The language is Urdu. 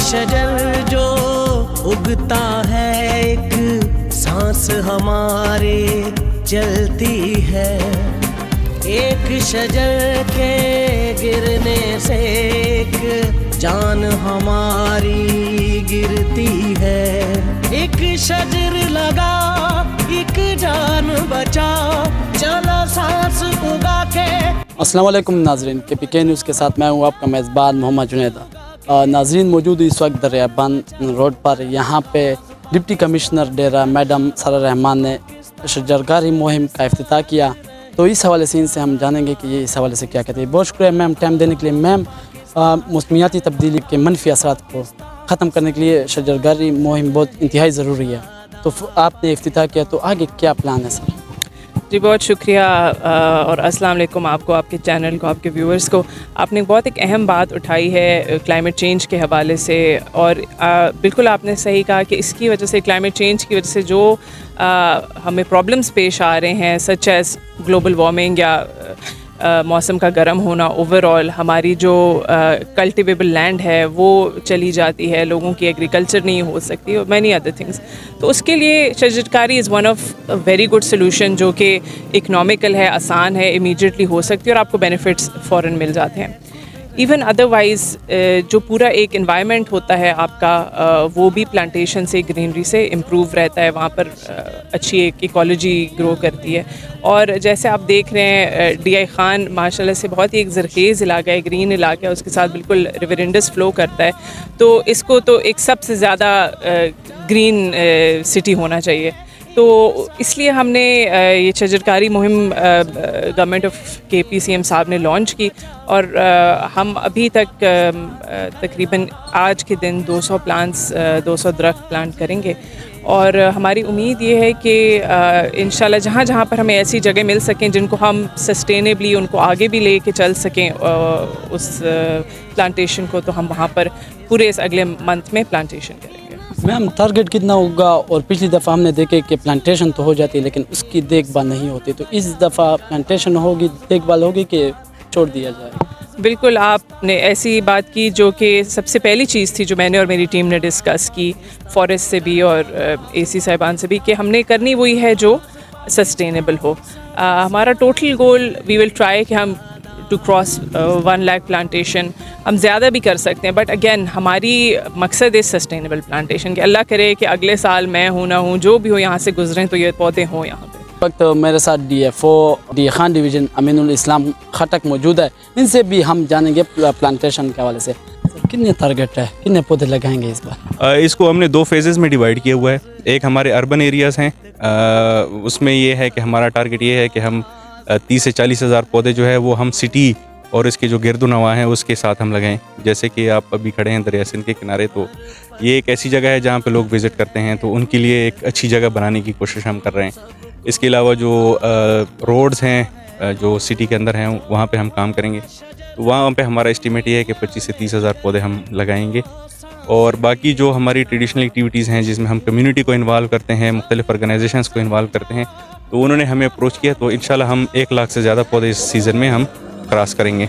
شجر جو اگتا ہے ایک سانس ہمارے چلتی ہے، ایک شجر کے گرنے سے ایک جان ہماری گرتی ہے، ایک شجر لگا ایک جان بچا، چلو سانس اگا کے۔ السلام علیکم ناظرین، کے پی کے نیوز کے ساتھ میں ہوں آپ کا میزبان محمد جنید۔ ناظرین، موجود اس وقت دریابند روڈ پر، یہاں پہ ڈپٹی کمشنر ڈیرہ میڈم سارہ رحمان نے شجرکاری مہم کا افتتاح کیا، تو اس حوالے سے ان سے ہم جانیں گے کہ یہ اس حوالے سے کیا کہتے ہیں۔ بہت شکریہ میم ٹائم دینے کے لیے۔ میم، موسمیاتی تبدیلی کے منفی اثرات کو ختم کرنے کے لیے شجرکاری مہم بہت انتہائی ضروری ہے، تو آپ نے افتتاح کیا، تو آگے کیا پلان ہے سر؟ جی بہت شکریہ، اور السلام علیکم آپ کو، آپ کے چینل کو، آپ کے ویورز کو۔ آپ نے بہت ایک اہم بات اٹھائی ہے کلائمیٹ چینج کے حوالے سے، اور بالکل آپ نے صحیح کہا کہ اس کی وجہ سے، کلائمیٹ چینج کی وجہ سے جو ہمیں پرابلمس پیش آ رہے ہیں، سچ ایز گلوبل وارمنگ یا موسم کا گرم ہونا، اوور آل ہماری جو کلٹیویبل لینڈ ہے وہ چلی جاتی ہے، لوگوں کی ایگریکلچر نہیں ہو سکتی، اور مینی ادر تھنگس۔ تو اس کے لیے شجرکاری is one of very good solution, جو کہ اکنامیکل ہے، آسان ہے، امیجیٹلی ہو سکتی ہے، اور آپ کو بینیفٹس فوراً مل جاتے ہیں۔ ایون ادروائز جو پورا ایک انوائرمنٹ ہوتا ہے آپ کا، وہ بھی پلانٹیشن سے، گرینری سے امپروو رہتا ہے، وہاں پر اچھی ایک ایکالوجی گرو کرتی ہے۔ اور جیسے آپ دیکھ رہے ہیں، ڈی آئی خان ماشاء اللہ سے بہت ہی ایک زرخیز علاقہ ہے، گرین علاقہ ہے، اس کے ساتھ بالکل ریور انڈس فلو کرتا ہے، تو اس کو تو ایک سب سے زیادہ گرین سٹی ہونا چاہیے۔ تو اس لیے ہم نے یہ شجرکاری مہم گورنمنٹ آف کے پی سی ایم صاحب نے لانچ کی، اور ہم ابھی تک تقریباً آج کے دن 200 درخت پلانٹ کریں گے، اور ہماری امید یہ ہے کہ انشاءاللہ جہاں جہاں پر ہمیں ایسی جگہ مل سکیں جن کو ہم سسٹینیبلی ان کو آگے بھی لے کے چل سکیں اس پلانٹیشن کو، تو ہم وہاں پر پورے اس اگلے منتھ میں پلانٹیشن کریں گے۔ میم، ٹارگیٹ کتنا ہوگا؟ اور پچھلی دفعہ ہم نے دیکھے کہ پلانٹیشن تو ہو جاتی ہے لیکن اس کی دیکھ بھال نہیں ہوتی، تو اس دفعہ پلانٹیشن ہوگی، دیکھ بھال ہوگی کہ چھوڑ دیا جائے؟ بالکل، آپ نے ایسی بات کی جو کہ سب سے پہلی چیز تھی جو میں نے اور میری ٹیم نے ڈسکس کی فارسٹ سے بھی اور اے سی صاحبان سے بھی، کہ ہم نے کرنی وہی ہے جو سسٹینیبل ہو۔ ہمارا total goal, we will try کہ ہم ٹو کراس 1 لاکھ پلانٹیشن، ہم زیادہ بھی کر سکتے ہیں، بٹ اگین ہماری مقصد ہے سسٹینیبل پلانٹیشن، کہ اللہ کرے کہ اگلے سال میں ہوں نہ ہوں، جو بھی ہو یہاں سے گزریں تو یہ پودے ہوں یہاں پہ۔ وقت میرے ساتھ D F O D Khan division Amin ul Islam Khattak موجود ہے، ان سے بھی ہم جانیں گے پلانٹیشن کے حوالے سے کتنے ٹارگیٹ ہے، کتنے پودے لگائیں گے اس بار؟ اس کو ہم نے 2 فیزز میں ڈیوائیڈ کیا ہوا ہے۔ ایک ہمارے اربن ایریاز ہیں، اس میں یہ ہے کہ ہمارا ٹارگیٹ یہ ہے کہ ہم 30 سے 40 ہزار پودے جو ہے وہ ہم سٹی اور اس کے جو گرد و نواح ہیں اس کے ساتھ ہم لگائیں۔ جیسے کہ آپ ابھی کھڑے ہیں دریا سندھ کے کنارے، تو یہ ایک ایسی جگہ ہے جہاں پہ لوگ وزٹ کرتے ہیں، تو ان کے لیے ایک اچھی جگہ بنانے کی کوشش ہم کر رہے ہیں۔ اس کے علاوہ جو روڈز ہیں جو سٹی کے اندر ہیں، وہاں پہ ہم کام کریں گے، تو وہاں پہ ہمارا اسٹیمیٹ یہ ہے کہ 25 سے 30 ہزار پودے ہم لگائیں گے۔ اور باقی جو ہماری ٹریڈیشنل ایکٹیویٹیز ہیں جس میں ہم کمیونٹی کو انوالو کرتے ہیں، مختلف آرگنائزیشنز کو انوالو کرتے ہیں، تو انہوں نے ہمیں اپروچ کیا، تو انشاءاللہ ہم 1 لاکھ سے زیادہ پودے اس سیزن میں ہم کراس کریں گے۔